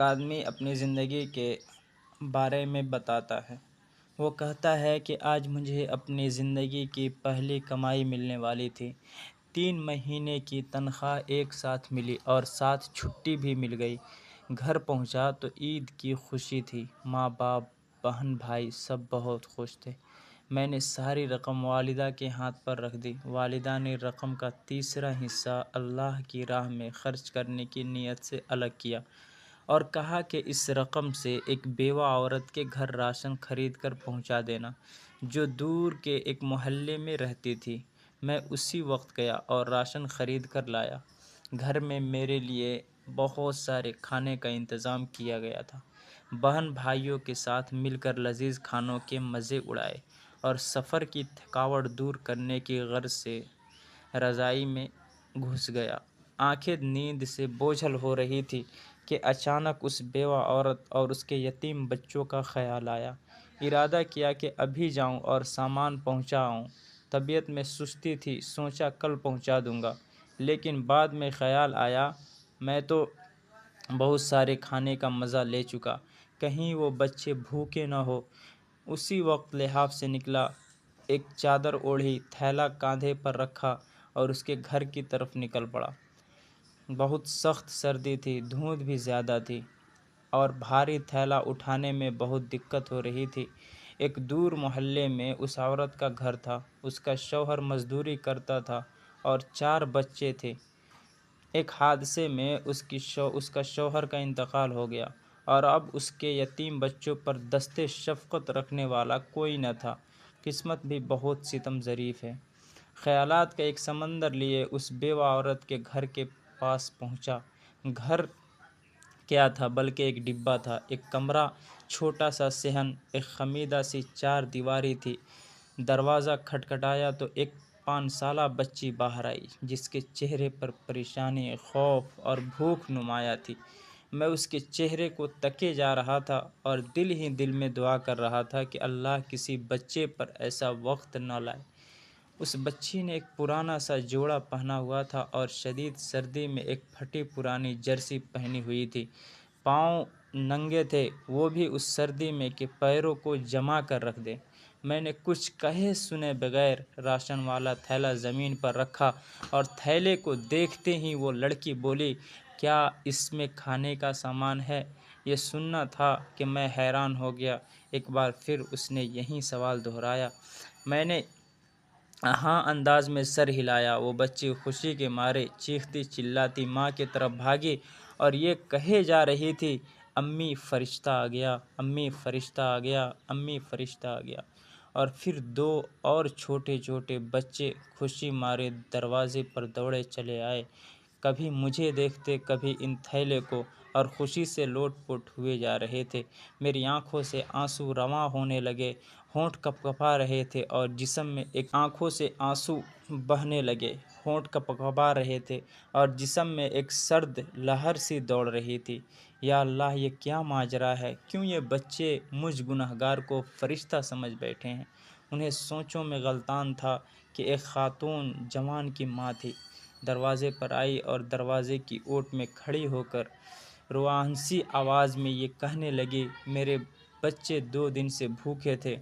آدمی اپنی زندگی کے بارے میں بتاتا ہے۔ وہ کہتا ہے کہ آج مجھے اپنی زندگی کی پہلی کمائی ملنے والی تھی۔ 3 مہینے کی تنخواہ ایک ساتھ ملی اور ساتھ چھٹی بھی مل گئی۔ گھر پہنچا تو عید کی خوشی تھی۔ ماں باپ، بہن بھائی سب بہت خوش تھے۔ میں نے ساری رقم والدہ کے ہاتھ پر رکھ دی۔ والدہ نے رقم کا تیسرا حصہ اللہ کی راہ میں خرچ کرنے کی نیت سے الگ کیا اور کہا کہ اس رقم سے ایک بیوہ عورت کے گھر راشن خرید کر پہنچا دینا، جو دور کے ایک محلے میں رہتی تھی۔ میں اسی وقت گیا اور راشن خرید کر لایا۔ گھر میں میرے لیے بہت سارے کھانے کا انتظام کیا گیا تھا۔ بہن بھائیوں کے ساتھ مل کر لذیذ کھانوں کے مزے اڑائے اور سفر کی تھکاوٹ دور کرنے کی غرض سے رضائی میں گھس گیا۔ آنکھیں نیند سے بوجھل ہو رہی تھی کہ اچانک اس بیوہ عورت اور اس کے یتیم بچوں کا خیال آیا۔ ارادہ کیا کہ ابھی جاؤں اور سامان پہنچا آؤں۔ طبیعت میں سستی تھی، سوچا کل پہنچا دوں گا، لیکن بعد میں خیال آیا میں تو بہت سارے کھانے کا مزہ لے چکا، کہیں وہ بچے بھوکے نہ ہو۔ اسی وقت لحاف سے نکلا، ایک چادر اوڑھی، تھیلا کاندھے پر رکھا اور اس کے گھر کی طرف نکل پڑا۔ بہت سخت سردی تھی، دھند بھی زیادہ تھی اور بھاری تھیلا اٹھانے میں بہت دقت ہو رہی تھی۔ ایک دور محلے میں اس عورت کا گھر تھا۔ اس کا شوہر مزدوری کرتا تھا اور 4 بچے تھے۔ ایک حادثے میں اس کا شوہر کا انتقال ہو گیا اور اب اس کے یتیم بچوں پر دست شفقت رکھنے والا کوئی نہ تھا۔ قسمت بھی بہت ستم ظریف ہے۔ خیالات کا ایک سمندر لیے اس بیوہ عورت کے گھر کے پاس پہنچا۔ گھر کیا تھا بلکہ ایک ڈبہ تھا، ایک کمرہ، چھوٹا سا صحن، ایک خمیدہ سی 4 دیواری تھی۔ دروازہ کھٹکھٹایا تو ایک 5 سالہ بچی باہر آئی، جس کے چہرے پر پریشانی، خوف اور بھوک نمایاں تھی۔ میں اس کے چہرے کو تکے جا رہا تھا اور دل ہی دل میں دعا کر رہا تھا کہ اللہ کسی بچے پر ایسا وقت نہ لائے۔ اس بچی نے ایک پرانا سا جوڑا پہنا ہوا تھا اور شدید سردی میں ایک پھٹی پرانی جرسی پہنی ہوئی تھی۔ پاؤں ننگے تھے، وہ بھی اس سردی میں کہ پیروں کو جما کر رکھ دے۔ میں نے کچھ کہے سنے بغیر راشن والا تھیلا زمین پر رکھا اور تھیلے کو دیکھتے ہی وہ لڑکی بولی، کیا اس میں کھانے کا سامان ہے؟ یہ سننا تھا کہ میں حیران ہو گیا۔ ایک بار پھر اس نے یہی سوال دہرایا۔ میں نے ہاں انداز میں سر ہلایا۔ وہ بچی خوشی کے مارے چیختی چلاتی ماں کی طرف بھاگی اور یہ کہے جا رہی تھی، امی فرشتہ آ گیا، امی فرشتہ آ گیا، امی فرشتہ آ گیا۔ اور پھر 2 اور چھوٹے چھوٹے بچے خوشی مارے دروازے پر دوڑے چلے آئے، کبھی مجھے دیکھتے، کبھی ان تھیلے کو، اور خوشی سے لوٹ پوٹ ہوئے جا رہے تھے۔ میری آنکھوں سے آنسو رواں ہونے لگے، ہونٹ کپکپا رہے تھے اور جسم میں ایک سرد لہر سی دوڑ رہی تھی۔ یا اللہ، یہ کیا ماجرا ہے؟ کیوں یہ بچے مجھ گنہگار کو فرشتہ سمجھ بیٹھے ہیں؟ انہیں سوچوں میں غلطان تھا کہ ایک خاتون جوان کی ماں تھی، دروازے پر آئی اور دروازے کی اوٹ میں کھڑی ہو کر روآنسی آواز میں یہ کہنے لگی، میرے بچے 2 دن سے بھوکے تھے۔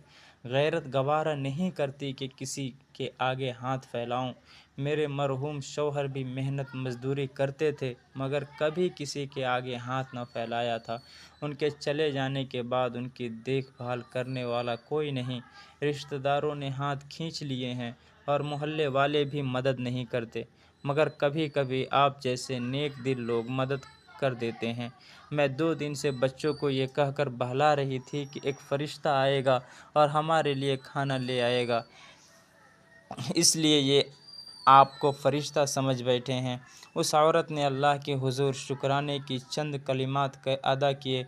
غیرت گوارا نہیں کرتی کہ کسی کے آگے ہاتھ پھیلاؤں۔ میرے مرحوم شوہر بھی محنت مزدوری کرتے تھے مگر کبھی کسی کے آگے ہاتھ نہ پھیلایا تھا۔ ان کے چلے جانے کے بعد ان کی دیکھ بھال کرنے والا کوئی نہیں۔ رشتہ داروں نے ہاتھ کھینچ لیے ہیں اور محلے والے بھی مدد نہیں کرتے، مگر کبھی کبھی آپ جیسے نیک دل لوگ مدد کر دیتے ہیں۔ میں 2 دن سے بچوں کو یہ کہہ کر بہلا رہی تھی کہ ایک فرشتہ آئے گا اور ہمارے لیے کھانا لے آئے گا، اس لیے یہ آپ کو فرشتہ سمجھ بیٹھے ہیں۔ اس عورت نے اللہ کے حضور شکرانے کی چند کلمات ادا کیے،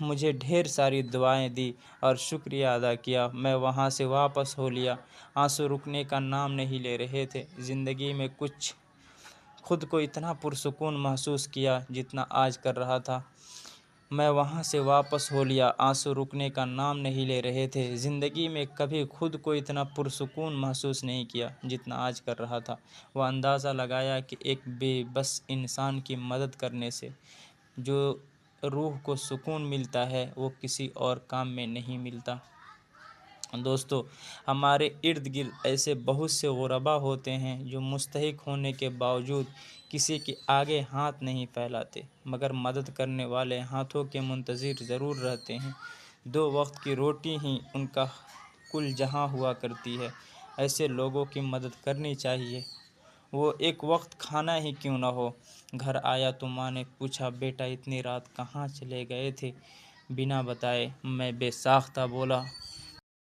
مجھے ڈھیر ساری دعائیں دی اور شکریہ ادا کیا۔ میں وہاں سے واپس ہو لیا۔ آنسو رکنے کا نام نہیں لے رہے تھے۔ زندگی میں خود کو اتنا پرسکون محسوس کیا جتنا آج کر رہا تھا۔ میں وہاں سے واپس ہو لیا۔ آنسو رکنے کا نام نہیں لے رہے تھے۔ زندگی میں کبھی خود کو اتنا پرسکون محسوس نہیں کیا جتنا آج کر رہا تھا۔ وہ اندازہ لگایا کہ ایک بے بس انسان کی مدد کرنے سے جو روح کو سکون ملتا ہے وہ کسی اور کام میں نہیں ملتا۔ دوستو، ہمارے ارد گرد ایسے بہت سے غربا ہوتے ہیں جو مستحق ہونے کے باوجود کسی کے آگے ہاتھ نہیں پھیلاتے، مگر مدد کرنے والے ہاتھوں کے منتظر ضرور رہتے ہیں۔ 2 وقت کی روٹی ہی ان کا کل جہاں ہوا کرتی ہے۔ ایسے لوگوں کی مدد کرنی چاہیے، وہ ایک وقت کھانا ہی کیوں نہ ہو۔ گھر آیا تو ماں نے پوچھا، بیٹا اتنی رات کہاں چلے گئے تھے؟ بنا بتائے میں بے ساختہ بولا،